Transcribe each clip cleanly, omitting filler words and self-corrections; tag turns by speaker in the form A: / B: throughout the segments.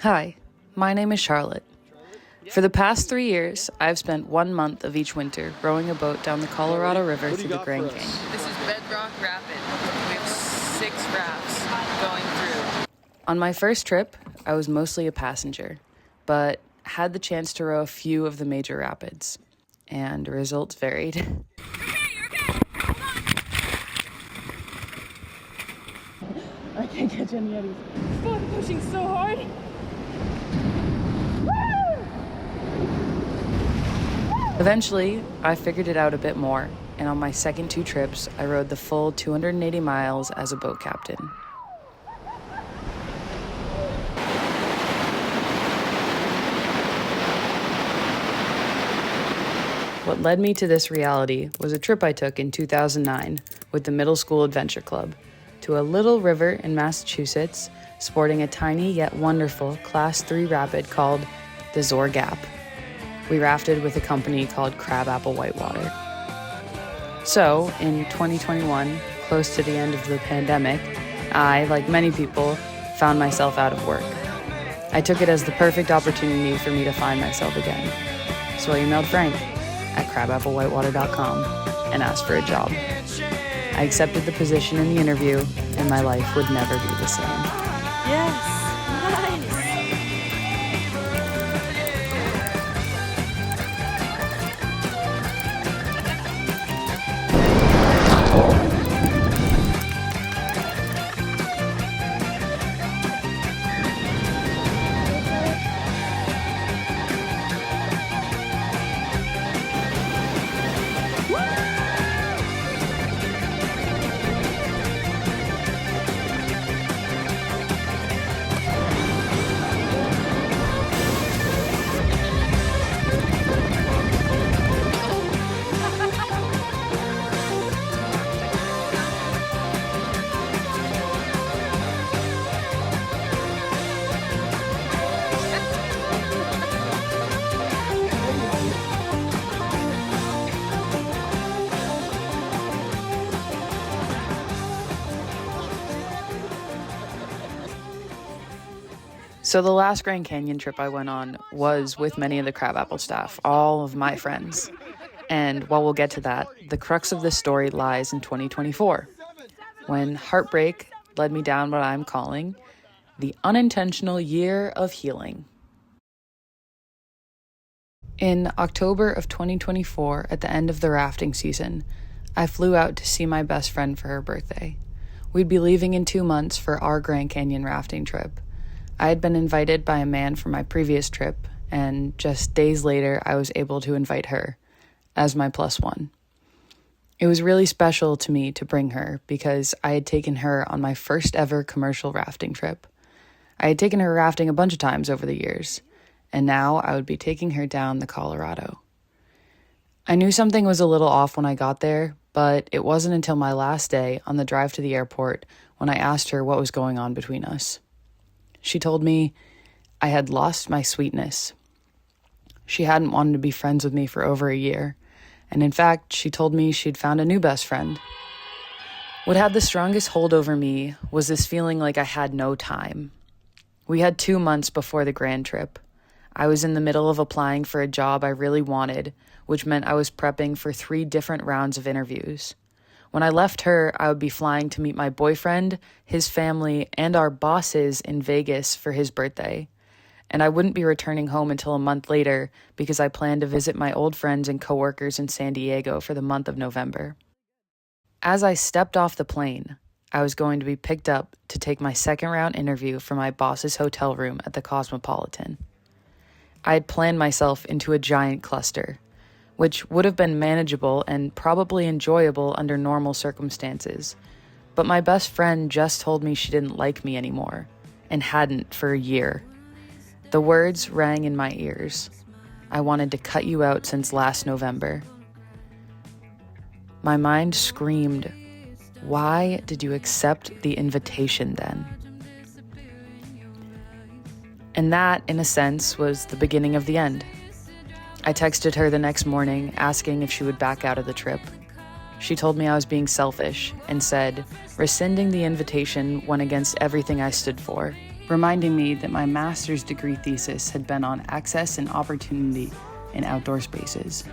A: Hi, my name is Charlotte. For the past 3 years, I've spent 1 month of each winter rowing a boat down the Colorado River through the Grand Canyon.
B: This is Bedrock Rapid. We have 6 rafts going through.
A: On my first trip, I was mostly a passenger, but had the chance to row a few of the major rapids, and results varied.
C: You're okay.
A: I can't catch any eddies.
C: Oh, I'm pushing so hard.
A: Eventually, I figured it out a bit more, and on my second 2 trips, I rowed the full 280 miles as a boat captain. What led me to this reality was a trip I took in 2009 with the Middle School Adventure Club to a little river in Massachusetts sporting a tiny yet wonderful Class 3 rapid called the Zor Gap. We rafted with a company called Crabapple Whitewater. So, in 2021, close to the end of the pandemic, I, like many people, found myself out of work. I took it as the perfect opportunity for me to find myself again. So I emailed Frank at crabapplewhitewater.com and asked for a job. I accepted the position in the interview, and my life would never be the same.
C: Yes, nice.
A: So the last Grand Canyon trip I went on was with many of the Crabapple staff, all of my friends. And while we'll get to that, the crux of this story lies in 2024, when heartbreak led me down what I'm calling the unintentional year of healing. In October of 2024, at the end of the rafting season, I flew out to see my best friend for her birthday. We'd be leaving in 2 months for our Grand Canyon rafting trip. I had been invited by a man from my previous trip, and just days later, I was able to invite her as my +1. It was really special to me to bring her because I had taken her on my first ever commercial rafting trip. I had taken her rafting a bunch of times over the years, and now I would be taking her down the Colorado. I knew something was a little off when I got there, but it wasn't until my last day on the drive to the airport when I asked her what was going on between us. She told me I had lost my sweetness. She hadn't wanted to be friends with me for over a year, and in fact, she told me she'd found a new best friend. What had the strongest hold over me was this feeling like I had no time. We had 2 months before the grand trip. I was in the middle of applying for a job I really wanted, which meant I was prepping for 3 different rounds of interviews. When I left her, I would be flying to meet my boyfriend, his family, and our bosses in Vegas for his birthday. And I wouldn't be returning home until a month later because I planned to visit my old friends and coworkers in San Diego for the month of November. As I stepped off the plane, I was going to be picked up to take my second round interview for my boss's hotel room at the Cosmopolitan. I had planned myself into a giant cluster, which would have been manageable and probably enjoyable under normal circumstances. But my best friend just told me she didn't like me anymore, and hadn't for a year. The words rang in my ears. I wanted to cut you out since last November. My mind screamed, why did you accept the invitation then? And that, in a sense, was the beginning of the end. I texted her the next morning asking if she would back out of the trip. She told me I was being selfish and said, rescinding the invitation went against everything I stood for, reminding me that my master's degree thesis had been on access and opportunity in outdoor spaces.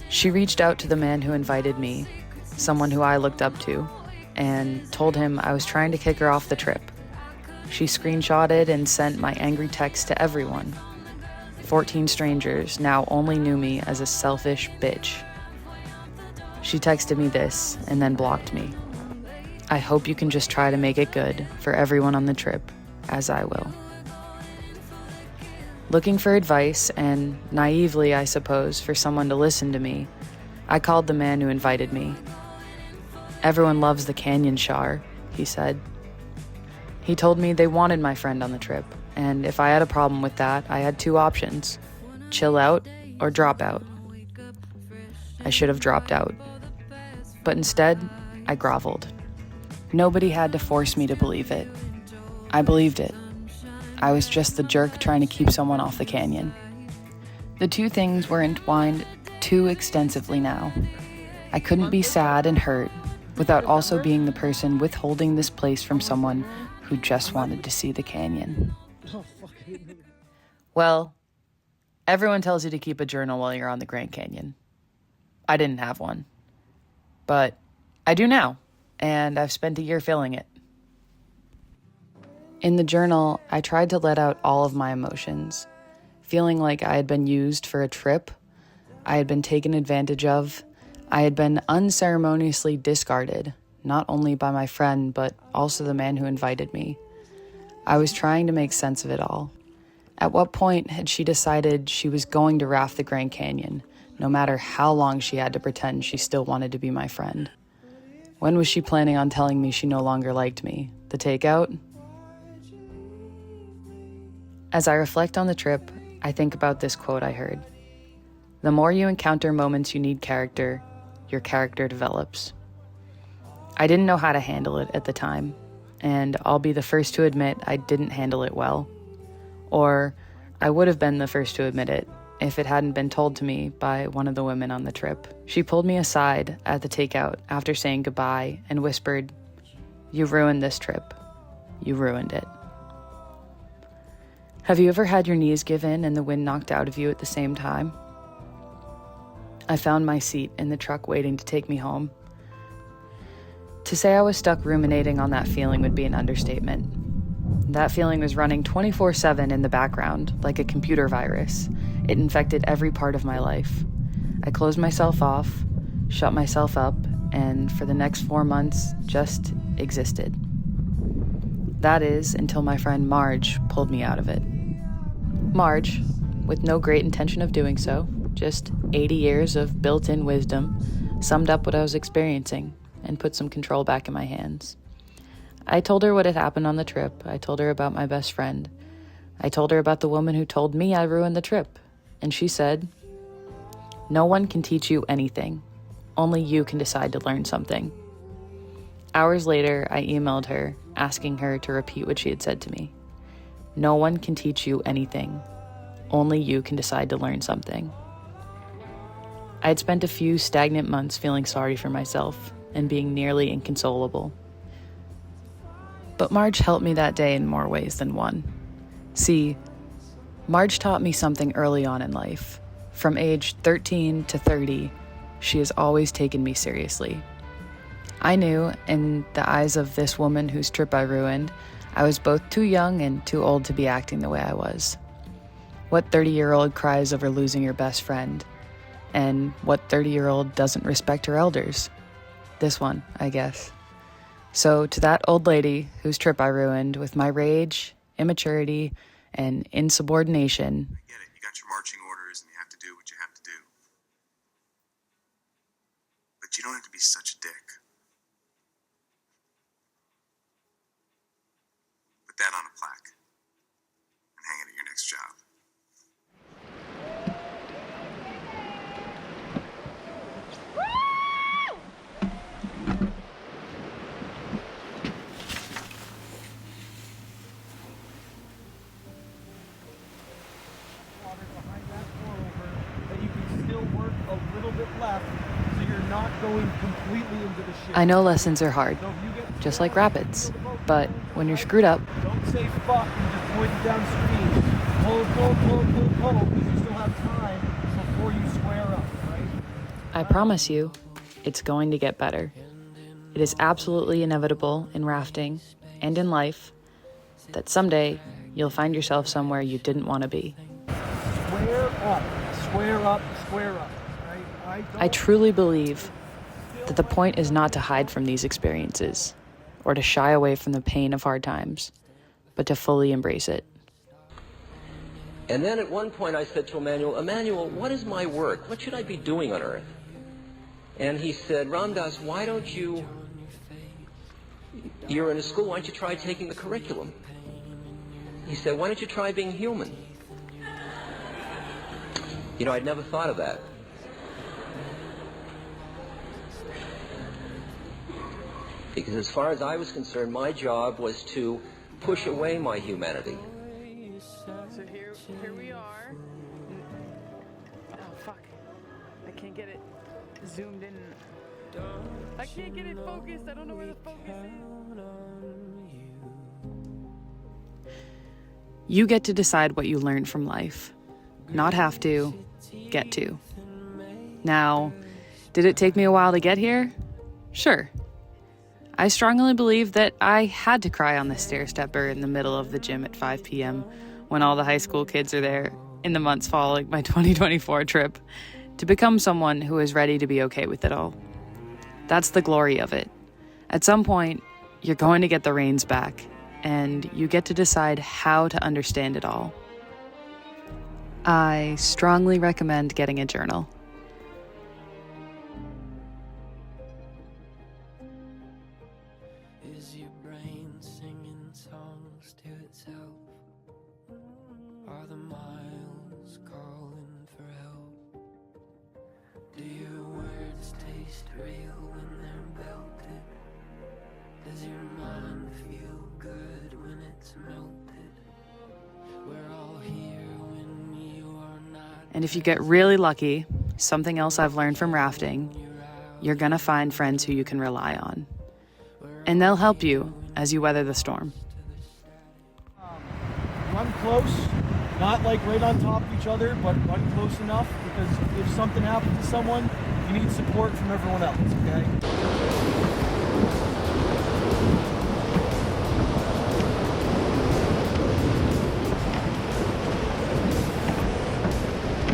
A: She reached out to the man who invited me, someone who I looked up to, and told him I was trying to kick her off the trip. She screenshotted and sent my angry text to everyone. 14 strangers now only knew me as a selfish bitch. She texted me this and then blocked me. I hope you can just try to make it good for everyone on the trip, as I will. Looking for advice, and naively, I suppose, for someone to listen to me, I called the man who invited me. Everyone loves the canyon shower, he said. He told me they wanted my friend on the trip, and if I had a problem with that, I had two options: chill out or drop out. I should have dropped out. But instead, I groveled. Nobody had to force me to believe it. I believed it. I was just the jerk trying to keep someone off the canyon. The two things were entwined too extensively now. I couldn't be sad and hurt without also being the person withholding this place from someone who just wanted to see the canyon. Well, everyone tells you to keep a journal while you're on the Grand Canyon. I didn't have one, but I do now, and I've spent a year filling it. In the journal, I tried to let out all of my emotions, feeling like I had been used for a trip, I had been taken advantage of, I had been unceremoniously discarded, not only by my friend, but also the man who invited me. I was trying to make sense of it all. At what point had she decided she was going to raft the Grand Canyon, no matter how long she had to pretend she still wanted to be my friend? When was she planning on telling me she no longer liked me? The takeout? As I reflect on the trip, I think about this quote I heard. The more you encounter moments you need character, your character develops. I didn't know how to handle it at the time, and I'll be the first to admit I didn't handle it well. Or I would have been the first to admit it if it hadn't been told to me by one of the women on the trip. She pulled me aside at the takeout after saying goodbye and whispered, "You ruined this trip. You ruined it." Have you ever had your knees give in and the wind knocked out of you at the same time? I found my seat in the truck waiting to take me home. To say I was stuck ruminating on that feeling would be an understatement. That feeling was running 24/7 in the background, like a computer virus. It infected every part of my life. I closed myself off, shut myself up, and for the next 4 months, just existed. That is, until my friend Marge pulled me out of it. Marge, with no great intention of doing so, just 80 years of built-in wisdom, summed up what I was experiencing and put some control back in my hands. I told her what had happened on the trip. I told her about my best friend. I told her about the woman who told me I ruined the trip. And she said, "No one can teach you anything. Only you can decide to learn something." Hours later, I emailed her, asking her to repeat what she had said to me. No one can teach you anything. Only you can decide to learn something. I had spent a few stagnant months feeling sorry for myself and being nearly inconsolable. But Marge helped me that day in more ways than one. See, Marge taught me something early on in life. From age 13 to 30, she has always taken me seriously. I knew, in the eyes of this woman whose trip I ruined, I was both too young and too old to be acting the way I was. What 30-year-old cries over losing your best friend? And what 30-year-old doesn't respect her elders? This one, I guess. So to that old lady whose trip I ruined with my rage, immaturity, and insubordination.
D: I get it. You got your marching orders and you have to do what you have to do. But you don't have to be such a dick. Put that on a plaque and hang it at your next job.
E: Water behind that pour over. You're not going completely into the ship.
A: I know lessons are hard,
E: So if you get
A: just like rapids, but when you're screwed up,
E: don't say fuck and just point it downstream. Pull, because you still have time before you square up, right?
A: I promise you, it's going to get better. It is absolutely inevitable in rafting and in life that someday you'll find yourself somewhere you didn't want to be.
E: Square up, square up, square up, right?
A: I truly believe that the point is not to hide from these experiences or to shy away from the pain of hard times, but to fully embrace it.
F: And then at one point I said to Emmanuel, what is my work? What should I be doing on Earth? And he said, Ramdas, why don't you're in a school, why don't you try taking the curriculum? He said, why don't you try being human? You know, I'd never thought of that. Because as far as I was concerned, my job was to push away my humanity.
B: So here we are. Oh fuck! I can't get it zoomed in. I can't get it focused. I don't know where the focus is.
A: You get to decide what you learn from life. Not have to, get to. Now, did it take me a while to get here? Sure. I strongly believe that I had to cry on the stair-stepper in the middle of the gym at 5 p.m. when all the high school kids are there in the months following my 2024 trip to become someone who is ready to be okay with it all. That's the glory of it. At some point, you're going to get the reins back, and you get to decide how to understand it all. I strongly recommend getting a journal.
G: Is your brain singing songs to itself? Are the miles calling for help? Do your words taste real when they're belted? Does your mind feel good when it's melted? We're all here when you are not.
A: And if you get really lucky, something else I've learned from rafting, you're gonna find friends who you can rely on. And they'll help you as you weather the storm.
E: Run close, not like right on top of each other, but run close enough because if something happens to someone, you need support from everyone else, okay?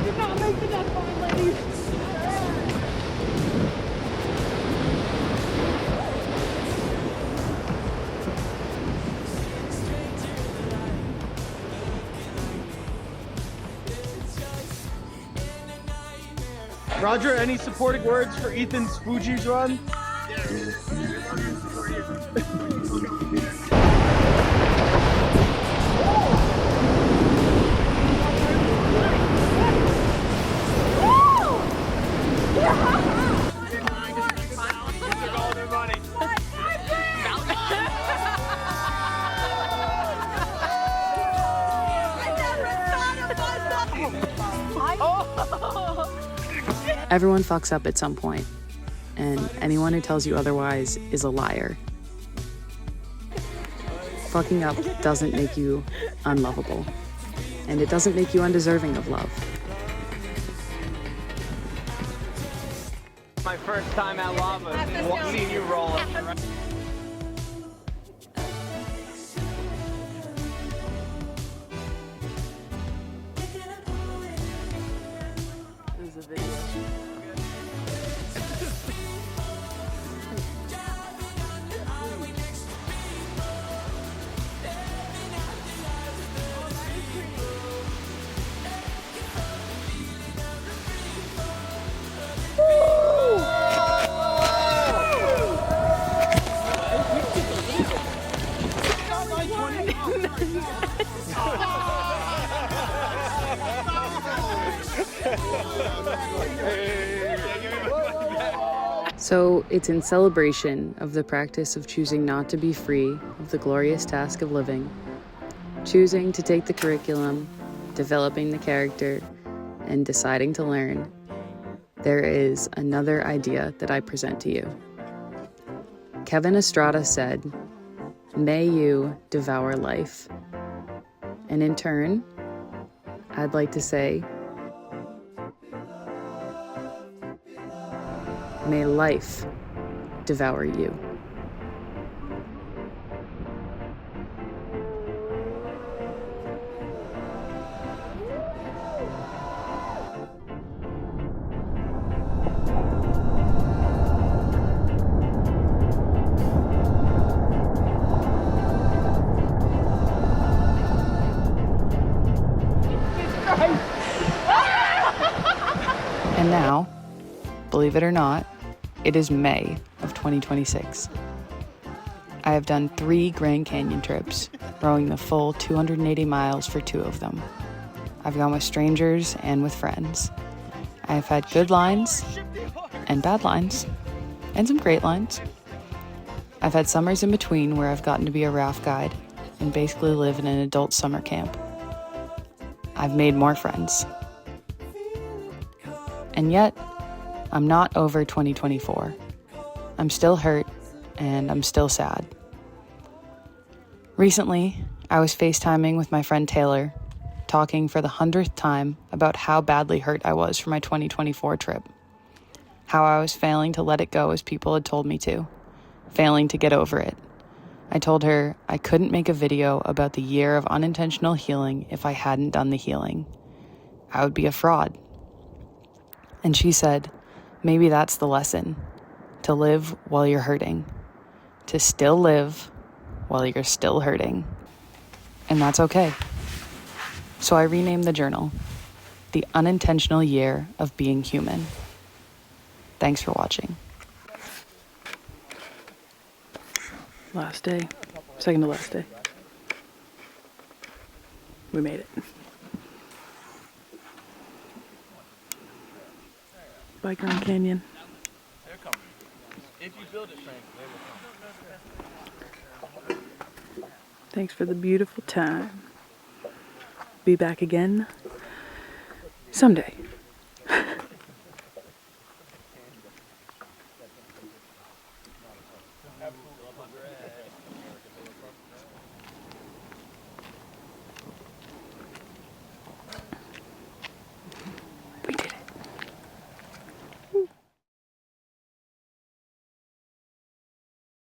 C: Did not make it that far, ladies.
E: Roger, any supporting words for Ethan's Fuji's run?
A: Everyone fucks up at some point, and anyone who tells you otherwise is a liar. Fucking up doesn't make you unlovable, and it doesn't make you undeserving of love.
H: My first time at Lava, seeing you roll up.
B: This is a video.
A: So it's in celebration of the practice of choosing not to be free of the glorious task of living, choosing to take the curriculum, developing the character, and deciding to learn, there is another idea that I present to you. Kevin Estrada said, "May you devour life." And in turn, I'd like to say, may life devour you. And now, believe it or not, it is May of 2026. I have done 3 Grand Canyon trips, rowing the full 280 miles for 2 of them. I've gone with strangers and with friends. I have had good lines and bad lines, and some great lines. I've had summers in between where I've gotten to be a raft guide and basically live in an adult summer camp. I've made more friends. And yet, I'm not over 2024. I'm still hurt, and I'm still sad. Recently, I was FaceTiming with my friend Taylor, talking for the 100th time about how badly hurt I was for my 2024 trip. How I was failing to let it go as people had told me to, failing to get over it. I told her I couldn't make a video about the year of unintentional healing if I hadn't done the healing. I would be a fraud. And she said, maybe that's the lesson, to live while you're hurting, to still live while you're still hurting. And that's okay. So I renamed the journal, The Unintentional Year of Being Human. Thanks for watching. Last day, second to last day. We made it. By Grand Canyon.
E: They're coming. If you build it, Frank, they will come.
A: Thanks for the beautiful time. Be back again someday.